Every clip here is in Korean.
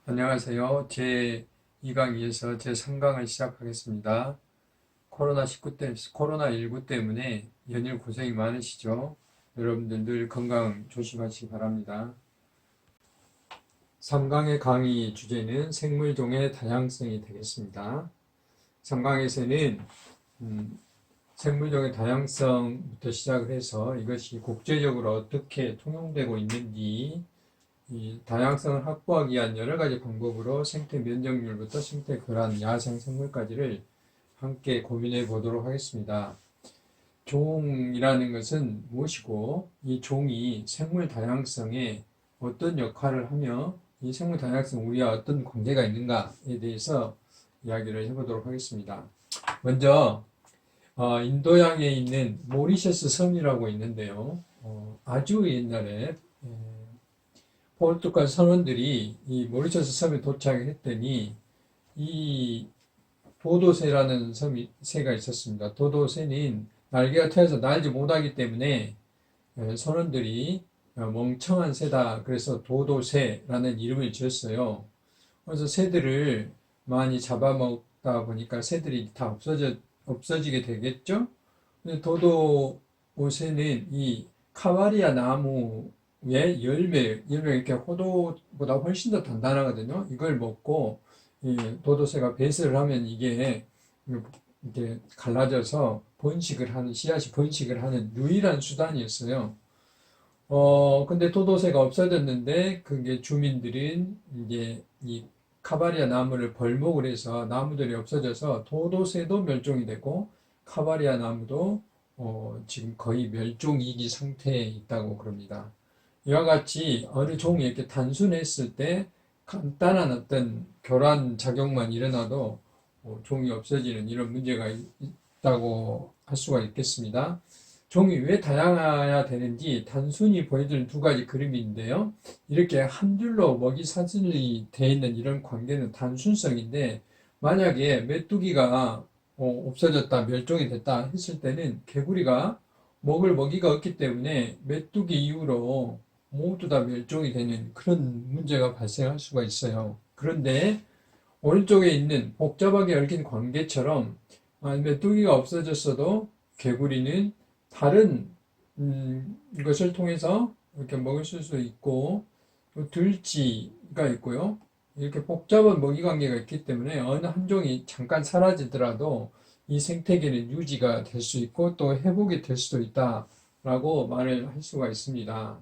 안녕하세요. 제 2강에서 제 3강을 시작하겠습니다. 코로나19 때문에 연일 고생이 많으시죠? 여러분들 늘 건강 조심하시기 바랍니다. 3강의 강의 주제는 생물종의 다양성이 되겠습니다. 3강에서는 생물종의 다양성부터 시작을 해서 이것이 국제적으로 어떻게 통용되고 있는지, 이 다양성을 확보하기 위한 여러 가지 방법으로 생태 면역률부터 생태 교란, 야생 생물까지를 함께 고민해 보도록 하겠습니다. 종이라는 것은 무엇이고, 이 종이 생물 다양성에 어떤 역할을 하며, 이 생물 다양성 우리와 어떤 관계가 있는가에 대해서 이야기를 해보도록 하겠습니다. 먼저 인도양에 있는 모리셔스 섬이라고 있는데요. 아주 옛날에 포르투갈 선원들이 이 모리셔스 섬에 도착을 했더니 이 도도새라는 새가 있었습니다. 도도새는 날개가 트여서 날지 못하기 때문에 선원들이 멍청한 새다, 그래서 도도새라는 이름을 지었어요. 그래서 새들을 많이 잡아먹다 보니까 새들이 다 없어지게 되겠죠. 도도새는 이 카바리아 나무 의 열매 이렇게 호두보다 훨씬 더 단단하거든요. 이걸 먹고 이 도도새가 배설을 하면 이게 이렇게 갈라져서 씨앗이 번식을 하는 유일한 수단이었어요. 근데 도도새가 없어졌는데, 그게 주민들은 이제 이 카바리아 나무를 벌목을 해서 나무들이 없어져서 도도새도 멸종이 되고, 카바리아 나무도 지금 거의 멸종 위기 상태에 있다고 그럽니다. 이와 같이 어느 종이 이렇게 단순했을 때 간단한 어떤 교란 작용만 일어나도 종이 없어지는 이런 문제가 있다고 할 수가 있겠습니다. 종이 왜 다양해야 되는지 단순히 보여주는 두 가지 그림인데요. 이렇게 한 줄로 먹이 사슬이 되어 있는 이런 관계는 단순성인데, 만약에 메뚜기가 없어졌다, 멸종이 됐다 했을 때는 개구리가 먹을 먹이가 없기 때문에 메뚜기 이후로 모두 다 멸종이 되는 그런 문제가 발생할 수가 있어요. 그런데 오른쪽에 있는 복잡하게 얽힌 관계처럼 메뚜기가 없어졌어도 개구리는 다른 것을 통해서 이렇게 먹을 수 있고, 또 들쥐가 있고요. 이렇게 복잡한 먹이 관계가 있기 때문에 어느 한 종이 잠깐 사라지더라도 이 생태계는 유지가 될 수 있고 또 회복이 될 수도 있다라고 말을 할 수가 있습니다.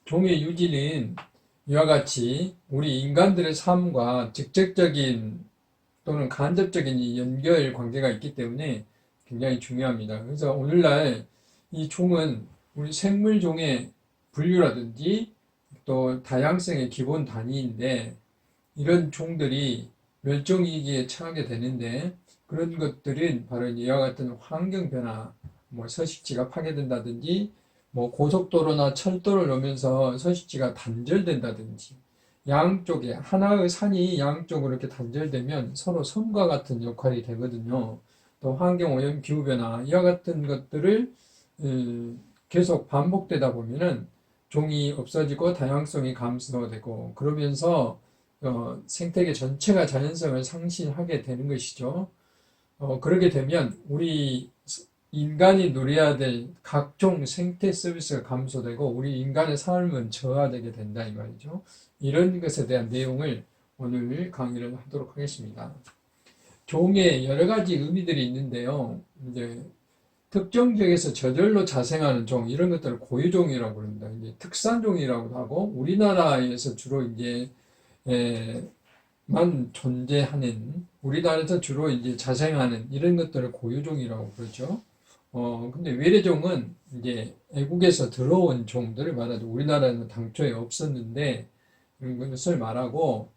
종의 유지는 이와 같이 우리 인간들의 삶과 직접적인 또는 간접적인 연결 관계가 있기 때문에 굉장히 중요합니다. 그래서 오늘날 이 종은 우리 생물종의 분류라든지 또 다양성의 기본 단위인데, 이런 종들이 멸종위기에 처하게 되는데, 그런 것들은 바로 이와 같은 환경 변화, 서식지가 파괴된다든지, 고속도로나 철도를 놓으면서 서식지가 단절된다든지, 양쪽에 하나의 산이 양쪽으로 이렇게 단절되면 서로 섬과 같은 역할이 되거든요. 또 환경 오염, 기후 변화 이와 같은 것들을 계속 반복되다 보면은 종이 없어지고 다양성이 감소되고, 그러면서 생태계 전체가 자연성을 상실하게 되는 것이죠. 그러게 되면 우리 인간이 누려야 될 각종 생태 서비스가 감소되고 우리 인간의 삶은 저하되게 된다 이 말이죠. 이런 것에 대한 내용을 오늘 강의를 하도록 하겠습니다. 종에 여러 가지 의미들이 있는데요. 이제 특정 지역에서 저절로 자생하는 종, 이런 것들을 고유종이라고 그럽니다. 이제 특산종이라고도 하고, 우리나라에서 주로 이제 만 존재하는, 우리나라에서 주로 이제 자생하는 이런 것들을 고유종이라고 그러죠. 근데 외래종은 이제 외국에서 들어온 종들을 말하죠. 우리나라는 당초에 없었는데 이런 것을 말하고,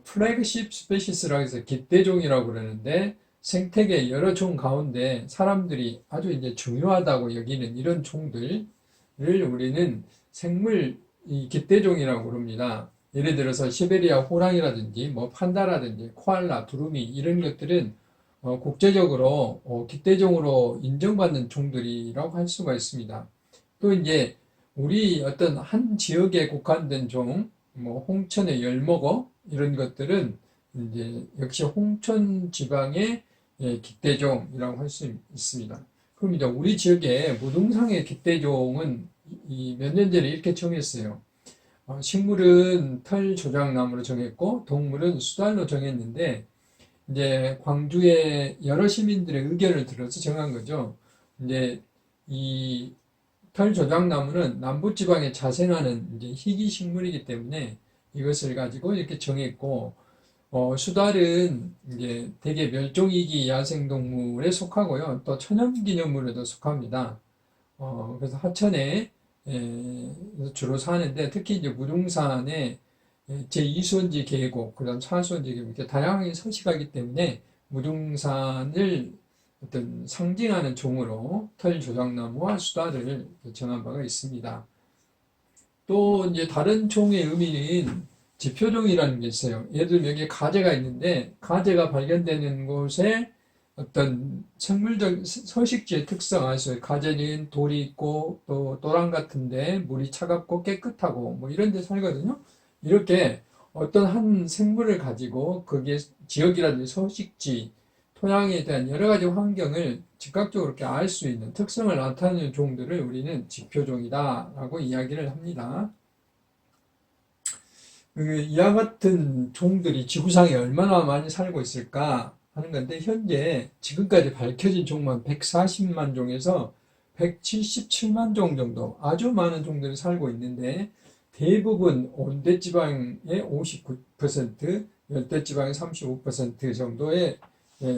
플래그십 스페시스라고 해서 기대종이라고 그러는데, 생태계 여러 종 가운데 사람들이 아주 이제 중요하다고 여기는 이런 종들을 우리는 기대종이라고 그럽니다. 예를 들어서 시베리아 호랑이라든지 판다라든지 코알라, 두루미 이런 것들은 국제적으로 기대종으로 인정받는 종들이라고 할 수가 있습니다. 또 이제 우리 어떤 한 지역에 국한된 종, 뭐 홍천의 열목어 이런 것들은 이제 역시 홍천 지방의 깃대종이라고 할 수 있습니다. 그럼 이제 우리 지역에 무등산의 깃대종은 몇 년 전에 이렇게 정했어요. 식물은 털조장나무로 정했고 동물은 수달로 정했는데 이제 광주의 여러 시민들의 의견을 들어서 정한 거죠. 이제 이 털조장나무는 남부지방에 자생하는 이제 희귀 식물이기 때문에 이것을 가지고 이렇게 정했고, 수달은 이제 대개 멸종위기 야생동물에 속하고요. 또 천연기념물에도 속합니다. 그래서 하천에 주로 사는데 특히 이제 무등산에 제2수원지 계곡, 그다음 4수원지 계곡 이렇게 다양하게 서식하기 때문에 무등산을 어떤 상징하는 종으로 털조장나무와 수달을 정한 바가 있습니다. 또 이제 다른 종의 의미는 지표종이라는 게 있어요. 예를 들면 여기에 가재가 있는데 가재가 발견되는 곳에 어떤 생물적 서식지의 특성 아시죠? 가재는 돌이 있고 또 또랑 같은데 물이 차갑고 깨끗하고 뭐 이런 데 살거든요. 이렇게 어떤 한 생물을 가지고 거기에 지역이라든지 서식지, 토양에 대한 여러 가지 환경을 즉각적으로 이렇게 알 수 있는 특성을 나타내는 종들을 우리는 지표종이다라고 이야기를 합니다. 이와 같은 종들이 지구상에 얼마나 많이 살고 있을까 하는 건데 현재 지금까지 밝혀진 종만 140만 종에서 177만 종 정도 아주 많은 종들이 살고 있는데 대부분 온대지방의 59%, 열대지방의 35% 정도의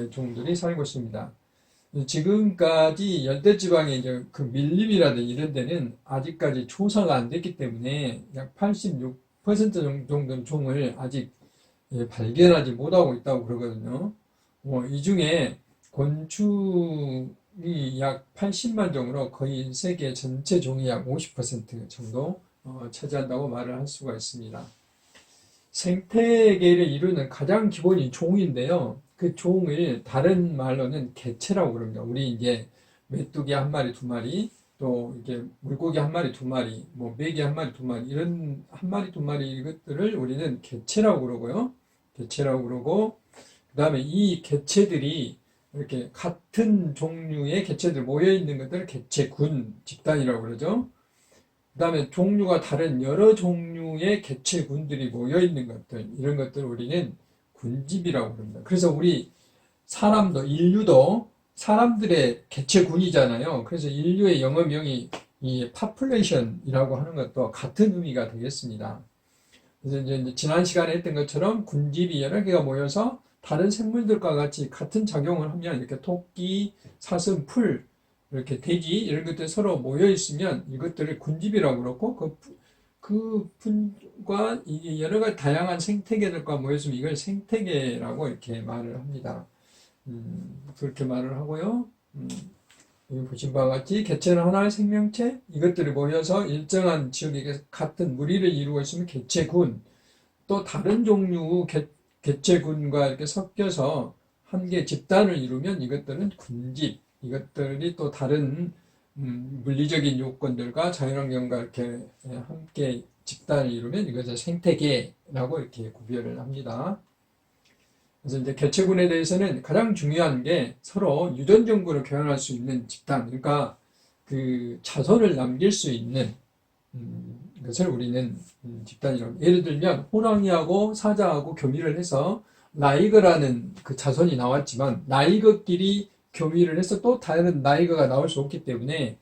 종들이 살고 있습니다. 지금까지 열대지방의 이제 그 밀림이라든지 이런 데는 아직까지 조사가 안 됐기 때문에 약 86% 정도는 종을 아직 발견하지 못하고 있다고 그러거든요. 이 중에 곤충이 약 80만 종으로 거의 세계 전체 종이 약 50% 정도 차지한다고 말을 할 수가 있습니다. 생태계를 이루는 가장 기본이 종인데요. 그 종을 다른 말로는 개체라고 그럽니다. 우리 이제 메뚜기 한 마리, 두 마리, 또 이게 물고기 한 마리, 두 마리, 뭐 메기 한 마리, 두 마리 이런 한 마리, 두 마리 이것들을 우리는 개체라고 그러고요. 개체라고 그러고 그다음에 이 개체들이 이렇게 같은 종류의 개체들 모여 있는 것들을 개체군 집단이라고 그러죠. 그다음에 종류가 다른 여러 종류의 개체군들이 모여 있는 것들 이런 것들을 우리는 군집이라고 그럽니다. 그래서 우리 사람도 인류도 사람들의 개체군이잖아요. 그래서 인류의 영어명이 이 population이라고 하는 것도 같은 의미가 되겠습니다. 그래서 이제 지난 시간에 했던 것처럼 군집이 여러 개가 모여서 다른 생물들과 같이 같은 작용을 하면 이렇게 토끼, 사슴, 풀, 이렇게 돼지 이런 것들이 서로 모여 있으면 이것들을 군집이라고 그러고 그 분과 이게 여러 가지 다양한 생태계들과 모였으면 이걸 생태계라고 이렇게 말을 합니다. 그렇게 말을 하고요. 여기 보신 바와 같이 개체는 하나의 생명체, 이것들이 모여서 일정한 지역에 같은 무리를 이루고 있으면 개체군, 또 다른 종류 개체군과 이렇게 섞여서 한 개 집단을 이루면 이것들은 군집, 이것들이 또 다른 물리적인 요건들과 자연환경과 이렇게 함께 집단을 이루면 이것을 생태계라고 이렇게 구별을 합니다. 그래서 이제 개체군에 대해서는 가장 중요한 게 서로 유전 정보를 교환할 수 있는 집단, 그러니까 그 자손을 남길 수 있는 것을 우리는 집단이라고. 예를 들면 호랑이하고 사자하고 교미를 해서 나이거라는 그 자손이 나왔지만 나이거끼리 교미를 해서 또 다른 나이거가 나올 수 없기 때문에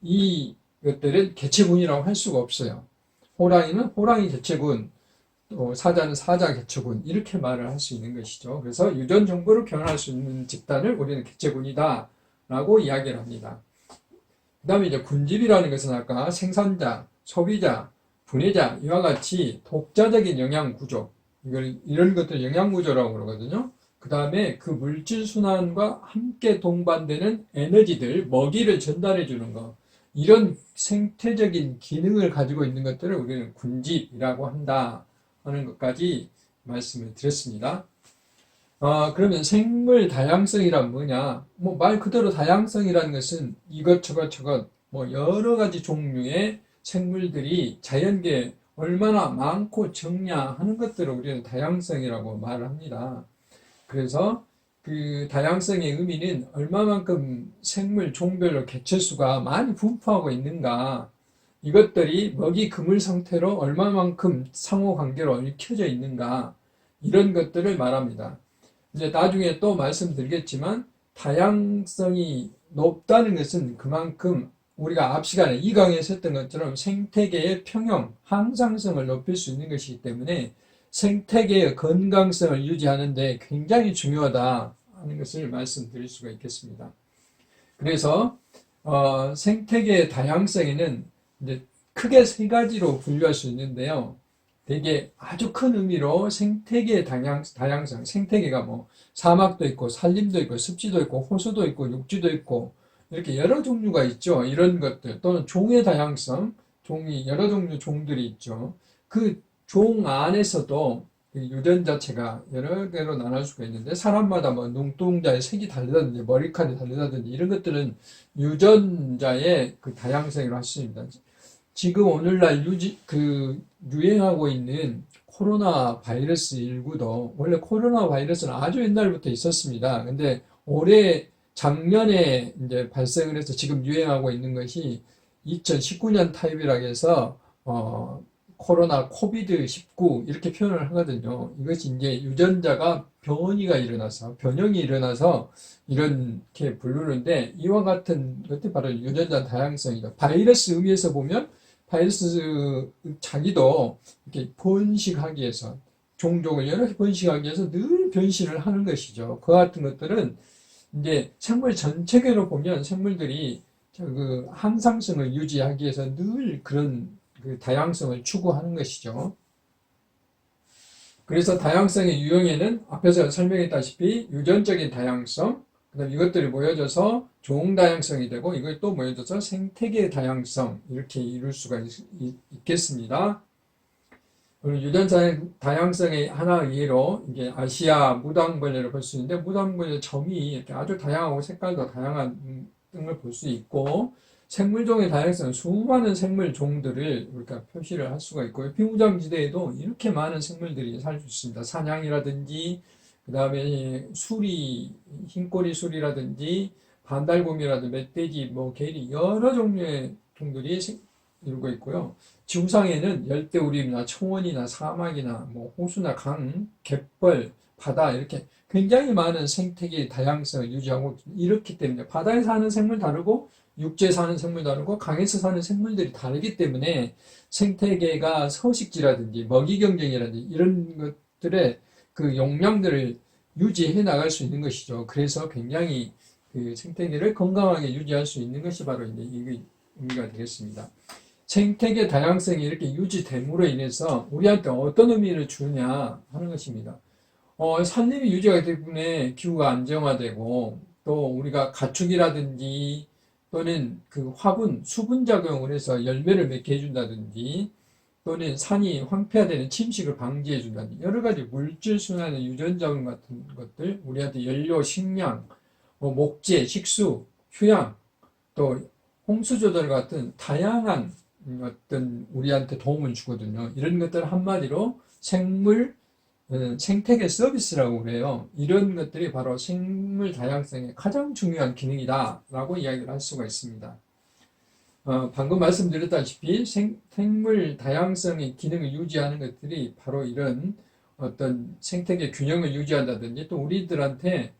이것들은 개체군이라고 할 수가 없어요. 호랑이는 호랑이 개체군, 또 사자는 사자 개체군 이렇게 말을 할 수 있는 것이죠. 그래서 유전 정보를 교환할 수 있는 집단을 우리는 개체군이다 라고 이야기를 합니다. 그 다음에 이제 군집이라는 것은 아까 생산자, 소비자, 분해자 이와 같이 독자적인 영양 구조, 이런 것들 영양 구조라고 그러거든요. 그 다음에 그 물질 순환과 함께 동반되는 에너지들, 먹이를 전달해 주는 것, 이런 생태적인 기능을 가지고 있는 것들을 우리는 군집이라고 한다 하는 것까지 말씀을 드렸습니다. 그러면 생물 다양성이란 뭐냐? 뭐 말 그대로 다양성이라는 것은 이것저것 뭐 여러 가지 종류의 생물들이 자연계에 얼마나 많고 적냐 하는 것들을 우리는 다양성이라고 말을 합니다. 그래서 그 다양성의 의미는 얼마만큼 생물 종별로 개체수가 많이 분포하고 있는가, 이것들이 먹이 그물 상태로 얼마만큼 상호 관계로 얽혀져 있는가, 이런 것들을 말합니다. 이제 나중에 또 말씀드리겠지만 다양성이 높다는 것은 그만큼 우리가 앞 시간에 이 강의에서 했던 것처럼 생태계의 평형, 항상성을 높일 수 있는 것이기 때문에 생태계의 건강성을 유지하는 데 굉장히 중요하다 하는 것을 말씀드릴 수가 있겠습니다. 그래서 생태계의 다양성에는 이제 크게 세 가지로 분류할 수 있는데요. 되게 아주 큰 의미로 생태계의 다양성, 생태계가 뭐 사막도 있고 산림도 있고 습지도 있고 호수도 있고 육지도 있고 이렇게 여러 종류가 있죠. 이런 것들 또는 종의 다양성, 종이 여러 종류 종들이 있죠. 그 종 안에서도 유전자체가 여러 개로 나눌 수가 있는데 사람마다 뭐 눈동자의 색이 다르다든지 머리카락이 다르다든지 이런 것들은 유전자의 그 다양성이라고 할 수 있습니다. 지금 오늘날 유행하고 있는 코로나 바이러스 19도 원래 코로나 바이러스는 아주 옛날부터 있었습니다. 근데 작년에 이제 발생을 해서 지금 유행하고 있는 것이 2019년 타입이라고 해서 코로나 코비드19 이렇게 표현을 하거든요. 이것이 이제 유전자가 변형이 일어나서 이렇게 부르는데 이와 같은 것이 바로 유전자 다양성이죠. 바이러스 의미에서 보면 바이러스 자기도 이렇게 번식하기 위해서 종족을 여러 개 번식하기 위해서 늘 변신을 하는 것이죠. 그 같은 것들은 이제 생물 전체계로 보면 생물들이 그 항상성을 유지하기 위해서 늘 그런 그 다양성을 추구하는 것이죠. 그래서 다양성의 유형에는 앞에서 설명했다시피 유전적인 다양성, 그다음 이것들이 모여져서 종 다양성이 되고 이걸 또 모여져서 생태계 다양성 이렇게 이룰 수가 있겠습니다. 유전자 다양성의 하나의 예로 이게 아시아 무당벌레를 볼 수 있는데 무당벌레 점이 이렇게 아주 다양하고 색깔도 다양한 등을 볼 수 있고 생물종의 다양성, 수많은 생물종들을 우리가 표시를 할 수가 있고요. 비무장지대에도 이렇게 많은 생물들이 살 수 있습니다. 사냥이라든지, 그 다음에 수리, 흰꼬리 수리라든지, 반달곰이라든지, 멧돼지, 뭐, 개리, 여러 종류의 종들이 이루고 있고요. 지구상에는 열대우림이나 청원이나 사막이나, 뭐, 호수나 강, 갯벌, 바다, 이렇게 굉장히 많은 생태계의 다양성을 유지하고 이렇기 때문에 바다에 사는 생물 다르고, 육지에 사는 생물 다르고 강에서 사는 생물들이 다르기 때문에 생태계가 서식지라든지 먹이 경쟁이라든지 이런 것들의 그 역량들을 유지해 나갈 수 있는 것이죠. 그래서 굉장히 그 생태계를 건강하게 유지할 수 있는 것이 바로 이제 이게 의미가 되겠습니다. 생태계 다양성이 이렇게 유지됨으로 인해서 우리한테 어떤 의미를 주냐 하는 것입니다. 산림이 유지가 되기 때문에 기후가 안정화되고 또 우리가 가축이라든지 또는 그 화분, 수분 작용을 해서 열매를 맺게 해준다든지 또는 산이 황폐화되는 침식을 방지해 준다든지 여러 가지 물질 순환의 유전자분 같은 것들 우리한테 연료, 식량, 목재, 식수, 휴양 또 홍수 조절 같은 다양한 어떤 우리한테 도움을 주거든요. 이런 것들 한마디로 생태계 서비스라고 그래요. 이런 것들이 바로 생물 다양성의 가장 중요한 기능이다라고 이야기를 할 수가 있습니다. 방금 말씀드렸다시피 생물 다양성의 기능을 유지하는 것들이 바로 이런 어떤 생태계 균형을 유지한다든지 또 우리들한테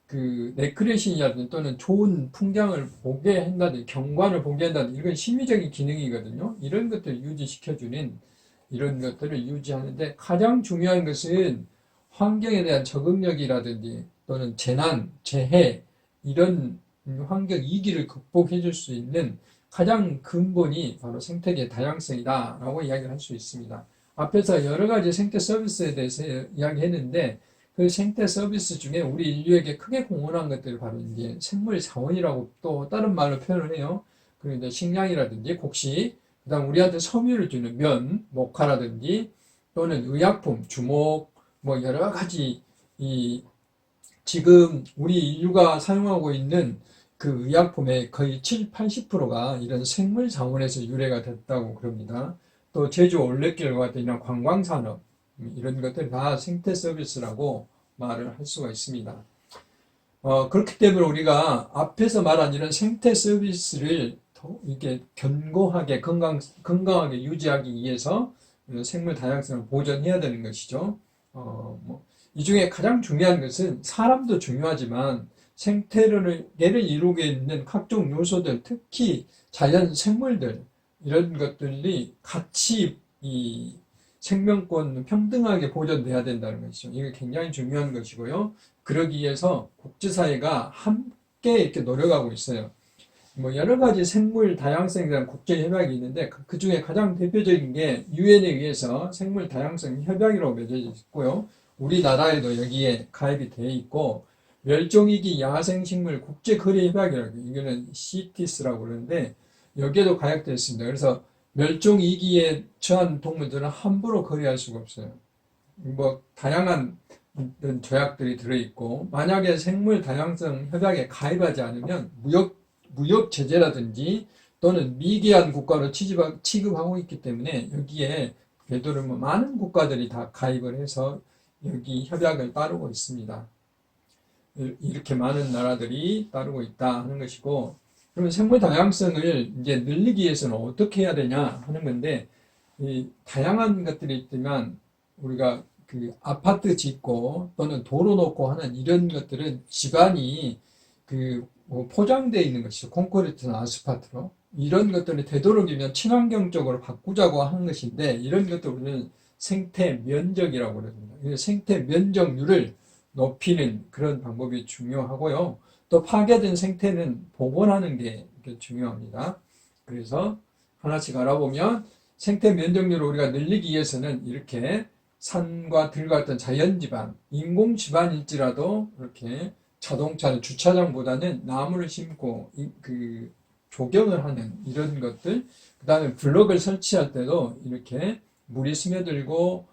그 레크레이션이라든지 또는 좋은 풍경을 보게 한다든지 경관을 보게 한다든지 이건 심리적인 기능이거든요. 이런 것들을 유지시켜주는 이런 것들을 유지하는데 가장 중요한 것은 환경에 대한 적응력이라든지 또는 재난, 재해 이런 환경 위기를 극복해 줄 수 있는 가장 근본이 바로 생태계 다양성이다라고 이야기를 할 수 있습니다. 앞에서 여러 가지 생태 서비스에 대해서 이야기했는데 그 생태 서비스 중에 우리 인류에게 크게 공헌한 것들이 바로 이제 생물 자원이라고 또 다른 말로 표현을 해요. 그리고 이제 식량이라든지 곡식 그다음 우리한테 섬유를 주는 면, 목화라든지 또는 의약품, 주목, 뭐 여러 가지 지금 우리 인류가 사용하고 있는 그 의약품의 거의 70, 80%가 이런 생물 자원에서 유래가 됐다고 그럽니다. 또 제주 올레길과 같은 이런 관광산업, 이런 것들 다 생태 서비스라고 말을 할 수가 있습니다. 그렇기 때문에 우리가 앞에서 말한 이런 생태 서비스를 더 이렇게 견고하게 건강하게 유지하기 위해서 생물 다양성을 보존해야 되는 것이죠. 이 중에 가장 중요한 것은 사람도 중요하지만 생태계를 이루게 있는 각종 요소들, 특히 자연 생물들, 이런 것들이 같이 이 생명권 평등하게 보존돼야 된다는 것이죠. 이게 굉장히 중요한 것이고요. 그러기 위해서 국제사회가 함께 이렇게 노력하고 있어요. 여러 가지 생물 다양성에 대한 국제 협약이 있는데 그 중에 가장 대표적인 게 유엔에 의해서 생물 다양성 협약이라고 맺어져 있고요. 우리나라에도 여기에 가입이 되어 있고, 멸종위기 야생식물 국제거래협약이라고, 이거는 CITES라고 그러는데 여기에도 가입되어 있습니다. 그래서 멸종위기에 처한 동물들은 함부로 거래할 수가 없어요. 다양한 조약들이 들어있고, 만약에 생물 다양성 협약에 가입하지 않으면 무역 제재라든지 또는 미개한 국가로 취급하고 있기 때문에 여기에 궤도를 많은 국가들이 다 가입을 해서 여기 협약을 따르고 있습니다. 이렇게 많은 나라들이 따르고 있다 하는 것이고, 그러면 생물 다양성을 이제 늘리기 위해서는 어떻게 해야 되냐 하는 건데, 이 다양한 것들이 있지만 우리가 그 아파트 짓고 또는 도로 놓고 하는 이런 것들은 집안이 포장되어 있는 것이죠. 콘크리트나 아스팔트로. 이런 것들을 되도록이면 친환경적으로 바꾸자고 하는 것인데, 이런 것들 우리는 생태 면적이라고 그럽니다. 생태 면적률을 높이는 그런 방법이 중요하고요. 또 파괴된 생태는 복원하는 게 중요합니다. 그래서 하나씩 알아보면 생태 면적률을 우리가 늘리기 위해서는 이렇게 산과 들 같은 자연 지방, 인공 지방일지라도 이렇게 자동차는 주차장보다는 나무를 심고 조경을 하는 이런 것들, 그 다음에 블럭을 설치할 때도 이렇게 물이 스며들고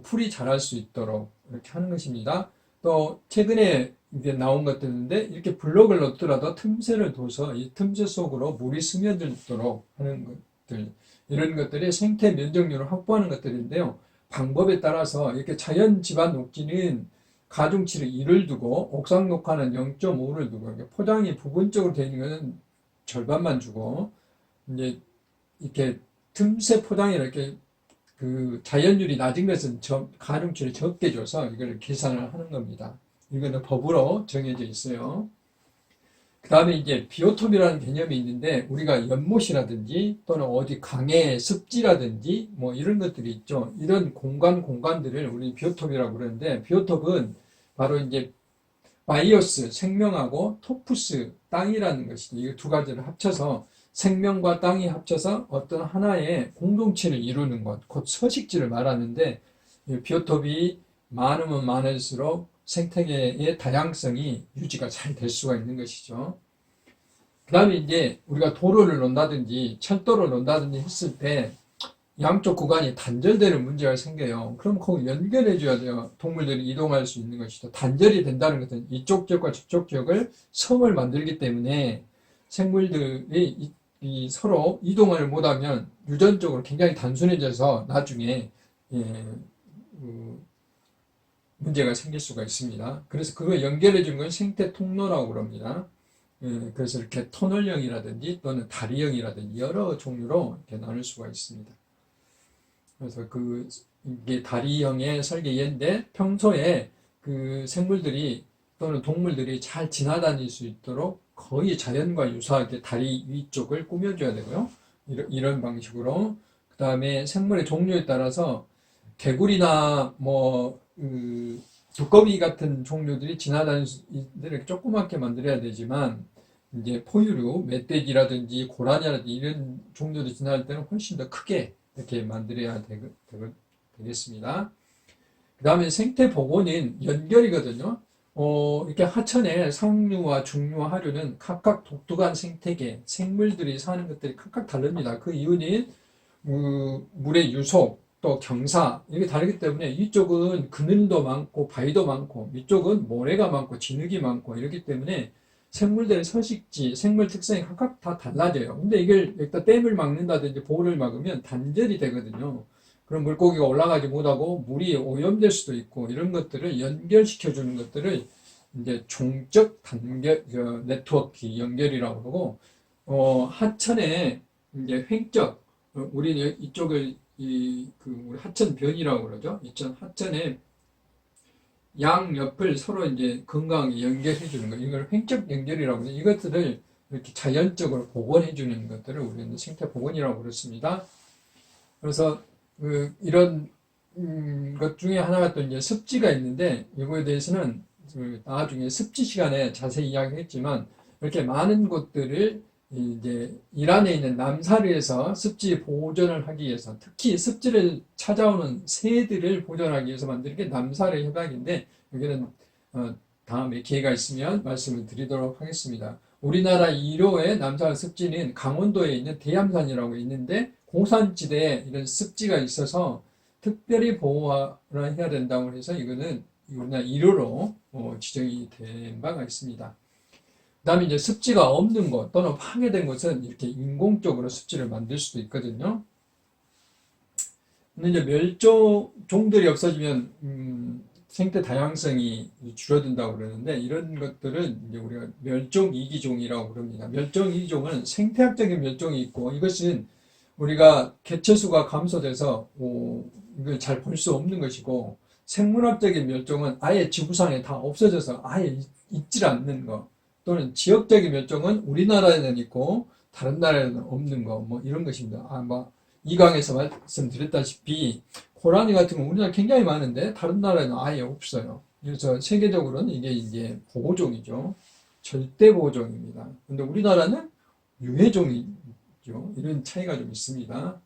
풀이 자랄 수 있도록 이렇게 하는 것입니다. 또 최근에 이제 나온 것들인데, 이렇게 블럭을 넣더라도 틈새를 둬서 이 틈새 속으로 물이 스며들도록 하는 것들, 이런 것들이 생태 면적률을 확보하는 것들인데요. 방법에 따라서 이렇게 자연 집안 녹지는 가중치를 1을 두고, 옥상 녹화는 0.5를 두고, 포장이 부분적으로 되어 있는 것은 절반만 주고, 이제 이렇게 틈새 포장이 이렇게 자연률이 낮은 것은 가중치를 적게 줘서 이걸 계산을 하는 겁니다. 이거는 법으로 정해져 있어요. 그 다음에 이제 비오톱이라는 개념이 있는데, 우리가 연못이라든지 또는 어디 강의 습지라든지 이런 것들이 있죠. 이런 공간들을 우리 비오톱이라고 그러는데, 비오톱은 바로 이제 바이오스, 생명하고 토푸스, 땅이라는 것이죠. 이 두 가지를 합쳐서, 생명과 땅이 합쳐서 어떤 하나의 공동체를 이루는 것, 곧 서식지를 말하는데, 비오톱이 많으면 많을수록 생태계의 다양성이 유지가 잘 될 수가 있는 것이죠. 그 다음에 이제 우리가 도로를 놓는다든지 철도를 놓는다든지 했을 때 양쪽 구간이 단절되는 문제가 생겨요. 그럼 그걸 연결해 줘야 돼요. 동물들이 이동할 수 있는 것이죠. 단절이 된다는 것은 이쪽 지역과 저쪽 지역을 섬을 만들기 때문에 생물들이 서로 이동을 못하면 유전적으로 굉장히 단순해져서 나중에 문제가 생길 수가 있습니다. 그래서 그거 연결해 준 건 생태 통로라고 그럽니다. 그래서 이렇게 터널형이라든지 또는 다리형이라든지 여러 종류로 이렇게 나눌 수가 있습니다. 그래서 이게 다리형의 설계인데, 평소에 생물들이 또는 동물들이 잘 지나다닐 수 있도록 거의 자연과 유사하게 다리 위쪽을 꾸며줘야 되고요. 이런 방식으로. 그 다음에 생물의 종류에 따라서 개구리나 두꺼비 같은 종류들이 지나다닐 수 있도록 조그맣게 만들어야 되지만, 이제 포유류, 멧돼지라든지 고라니라든지 이런 종류들이 지나갈 때는 훨씬 더 크게 이렇게 만들어야 되겠습니다. 그 다음에 생태 복원은 연결이거든요. 이렇게 하천에 상류와 중류와 하류는 각각 독특한 생태계, 생물들이 사는 것들이 각각 다릅니다. 그 이유는 물의 유속, 또 경사, 이게 다르기 때문에 이쪽은 그늘도 많고 바위도 많고, 이쪽은 모래가 많고 진흙이 많고, 이렇기 때문에 생물들의 서식지, 생물 특성이 각각 다 달라져요. 근데 이걸 여기다 댐을 막는다든지 보호를 막으면 단절이 되거든요. 그럼 물고기가 올라가지 못하고 물이 오염될 수도 있고 이런 것들을 연결시켜 주는 것들을 이제 종적 단결 네트워크 연결이라고 그러고 하천에 이제 횡적 우리는 이쪽을 우리 하천변이라고 그러죠. 하천에 양 옆을 서로 이제 건강하게 연결해 주는 거, 이걸 횡적 연결이라고 해요. 이것들을 이렇게 자연적으로 복원해 주는 것들을 우리는 생태 복원이라고 그렇습니다. 그래서 이런 것 중에 하나가 또 이제 습지가 있는데 이거에 대해서는 나중에 습지 시간에 자세히 이야기했지만 이렇게 많은 곳들을 이제 이란에 있는 남사르에서 습지 보존을 하기 위해서 특히 습지를 찾아오는 새들을 보존하기 위해서 만든 게 남사르 협약인데 여기는 다음에 기회가 있으면 말씀을 드리도록 하겠습니다. 우리나라 1호의 남사르 습지는 강원도에 있는 대암산이라고 있는데 고산지대에 이런 습지가 있어서 특별히 보호를 해야 된다고 해서 이거는 우리나라 1호로 지정이 된 바가 있습니다. 그 다음에 이제 습지가 없는 곳 또는 파괴된 곳은 이렇게 인공적으로 습지를 만들 수도 있거든요. 근데 이제 멸종종들이 없어지면 생태 다양성이 줄어든다고 그러는데 이런 것들은 이제 우리가 멸종위기종이라고 그럽니다. 멸종위기종은 생태학적인 멸종이 있고 이것은 우리가 개체수가 감소돼서 이걸 잘 볼 수 없는 것이고 생물학적인 멸종은 아예 지구상에 다 없어져서 아예 있질 않는 것 또는 지역적인 멸종은 우리나라에는 있고 다른 나라에는 없는 거 뭐 이런 것입니다. 이 강에서 말씀드렸다시피 호랑이 같은 건 우리나라 굉장히 많은데 다른 나라에는 아예 없어요. 그래서 세계적으로는 이게 이제 보호종이죠. 절대 보호종입니다. 근데 우리나라는 유해종이죠. 이런 차이가 좀 있습니다.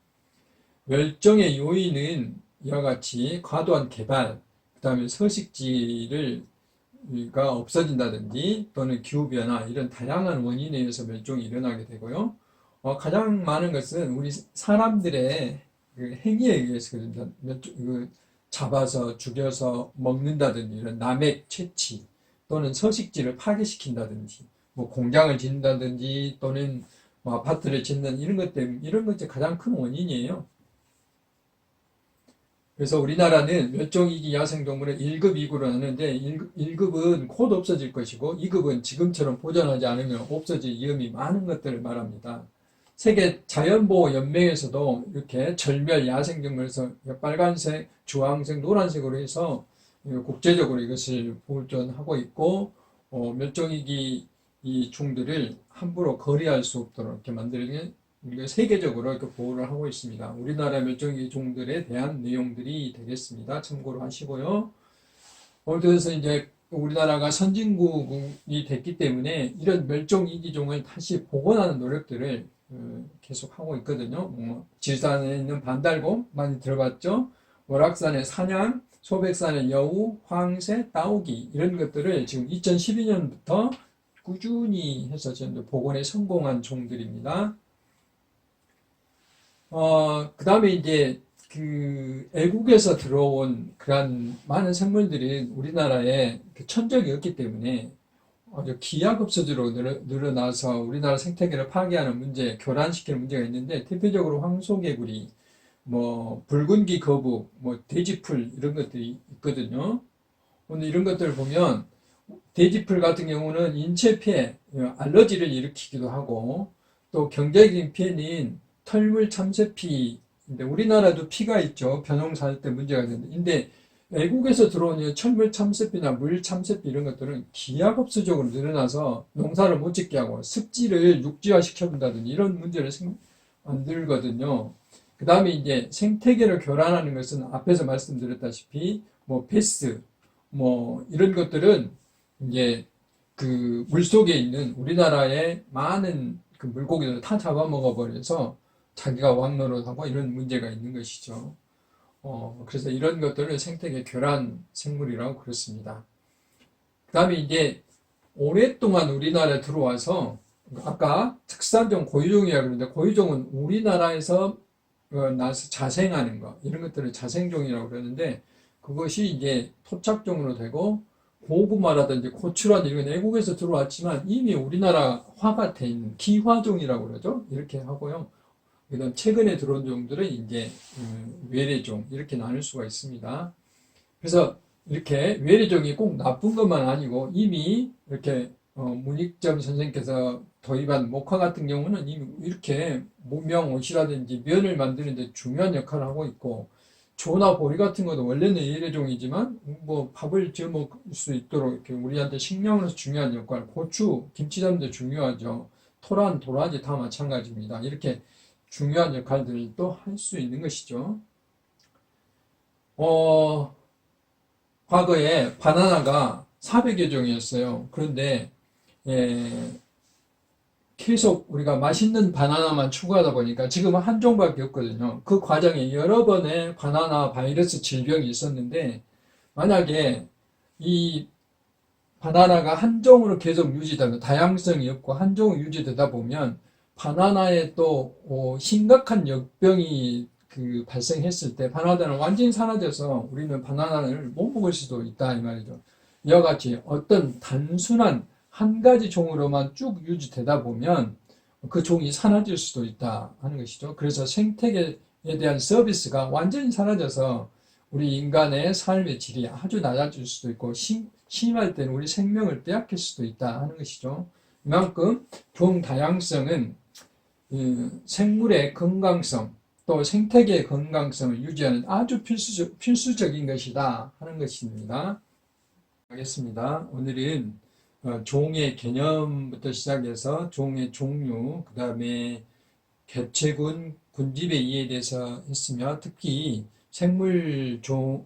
멸종의 요인은 이와 같이 과도한 개발, 그 다음에 서식지가 없어진다든지 또는 기후변화 이런 다양한 원인에 의해서 멸종이 일어나게 되고요. 가장 많은 것은 우리 사람들의 행위에 의해서 잡아서 죽여서 먹는다든지 이런 남획 채취 또는 서식지를 파괴시킨다든지 뭐 공장을 짓는다든지 또는 뭐 아파트를 짓는 이런 것들이 가장 큰 원인이에요. 그래서 우리나라는 멸종위기 야생동물을 1급, 2급으로 나누는데 1급은 곧 없어질 것이고 2급은 지금처럼 보존하지 않으면 없어질 위험이 많은 것들을 말합니다. 세계 자연보호연맹에서도 이렇게 절멸 야생동물에서 빨간색, 주황색, 노란색으로 해서 국제적으로 이것을 보존하고 있고 멸종위기 이 종들을 함부로 거래할 수 없도록 이렇게 만들기 우리가 세계적으로 이렇게 보호를 하고 있습니다. 우리나라 멸종위기 종들에 대한 내용들이 되겠습니다. 참고로 하시고요. 그래서 이제 우리나라가 선진국이 됐기 때문에 이런 멸종위기종을 다시 복원하는 노력들을 계속 하고 있거든요. 지리산에 있는 반달곰 많이 들어봤죠? 월악산의 사냥, 소백산의 여우, 황새, 따오기 이런 것들을 지금 2012년부터 꾸준히 해서 지금 복원에 성공한 종들입니다. 그 다음에 이제 애국에서 들어온 그런 많은 생물들이 우리나라에 천적이 없기 때문에 아주 기하급수적으로 늘어나서 우리나라 생태계를 파괴하는 문제, 교란시키는 문제가 있는데 대표적으로 황소개구리, 뭐 붉은기 거북, 뭐 돼지풀 이런 것들이 있거든요. 근데 이런 것들을 보면 돼지풀 같은 경우는 인체 피해, 알러지를 일으키기도 하고 또 경제적인 피해는 털물 참새피인데 우리나라도 피가 있죠. 벼농사할 때 문제가 되는데 근데 외국에서 들어오는 철물 참새피나 물 참새피 이런 것들은 기하급수적으로 늘어나서 농사를 못 짓게 하고 습지를 육지화 시켜준다든지 이런 문제를 만들거든요. 그 다음에 이제 생태계를 교란하는 것은 앞에서 말씀드렸다시피 뭐 베스 뭐 이런 것들은 이제 그 물속에 있는 우리나라의 많은 그 물고기들을 다 잡아먹어 버려서 자기가 왕노릇하고 이런 문제가 있는 것이죠. 그래서 이런 것들을 생태계 교란 생물이라고 그렇습니다. 그 다음에 이제 오랫동안 우리나라에 들어와서 아까 특산종 고유종이라고 그러는데 고유종은 우리나라에서 나서 자생하는 것 이런 것들을 자생종이라고 그러는데 그것이 이제 토착종으로 되고 고구마라든지 고추라든지 이건 외국에서 들어왔지만 이미 우리나라화가 돼 있는 기화종이라고 그러죠. 이렇게 하고요. 그다음 최근에 들어온 종들은 이제 외래종 이렇게 나눌 수가 있습니다. 그래서 이렇게 외래종이 꼭 나쁜 것만 아니고 이미 이렇게 문익점 선생님께서 도입한 목화 같은 경우는 이미 이렇게 무명 옷이라든지 면을 만드는 데 중요한 역할을 하고 있고 조나 보리 같은 것도 원래는 외래종이지만 뭐 밥을 지어 먹을 수 있도록 이렇게 우리한테 식량으로서 중요한 역할, 고추, 김치 담는 데 중요하죠. 토란, 도라지 다 마찬가지입니다. 이렇게 중요한 역할들을 또 할 수 있는 것이죠. 어, 과거에 바나나가 400여 종이었어요. 그런데 예, 계속 우리가 맛있는 바나나만 추구하다 보니까 지금은 한 종밖에 없거든요. 그 과정에 여러 번의 바나나 바이러스 질병이 있었는데 만약에 이 바나나가 한 종으로 계속 유지되고 다양성이 없고 한 종으로 유지되다 보면 바나나에 또 심각한 역병이 발생했을 때 바나나는 완전히 사라져서 우리는 바나나를 못 먹을 수도 있다 이 말이죠. 이와 같이 어떤 단순한 한 가지 종으로만 쭉 유지되다 보면 그 종이 사라질 수도 있다 하는 것이죠. 그래서 생태계에 대한 서비스가 완전히 사라져서 우리 인간의 삶의 질이 아주 낮아질 수도 있고 심할 때는 우리 생명을 빼앗길 수도 있다 하는 것이죠. 이만큼 종 다양성은 생물의 건강성 또 생태계의 건강성을 유지하는 아주 필수적인 것이다 하는 것입니다. 하겠습니다. 오늘은 종의 개념부터 시작해서 종의 종류, 그 다음에 개체군, 군집의 이해에 대해서 했으며 특히 생물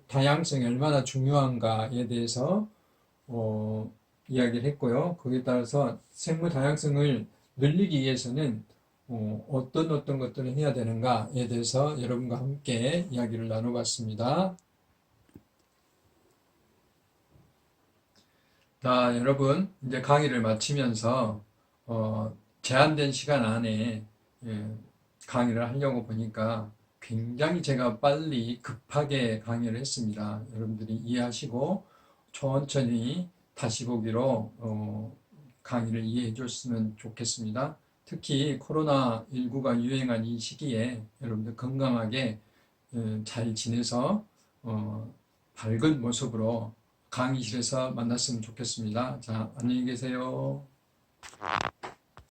다양성이 얼마나 중요한가에 대해서 이야기를 했고요. 거기에 따라서 생물 다양성을 늘리기 위해서는 어떤 것들을 해야 되는가에 대해서 여러분과 함께 이야기를 나눠봤습니다. 자, 여러분, 이제 강의를 마치면서, 제한된 시간 안에, 강의를 하려고 보니까 굉장히 제가 빨리 급하게 강의를 했습니다. 여러분들이 이해하시고 천천히 다시 보기로, 강의를 이해해 줬으면 좋겠습니다. 특히 코로나19가 유행한 이 시기에 여러분들 건강하게 잘 지내서, 밝은 모습으로 강의실에서 만났으면 좋겠습니다. 자, 안녕히 계세요.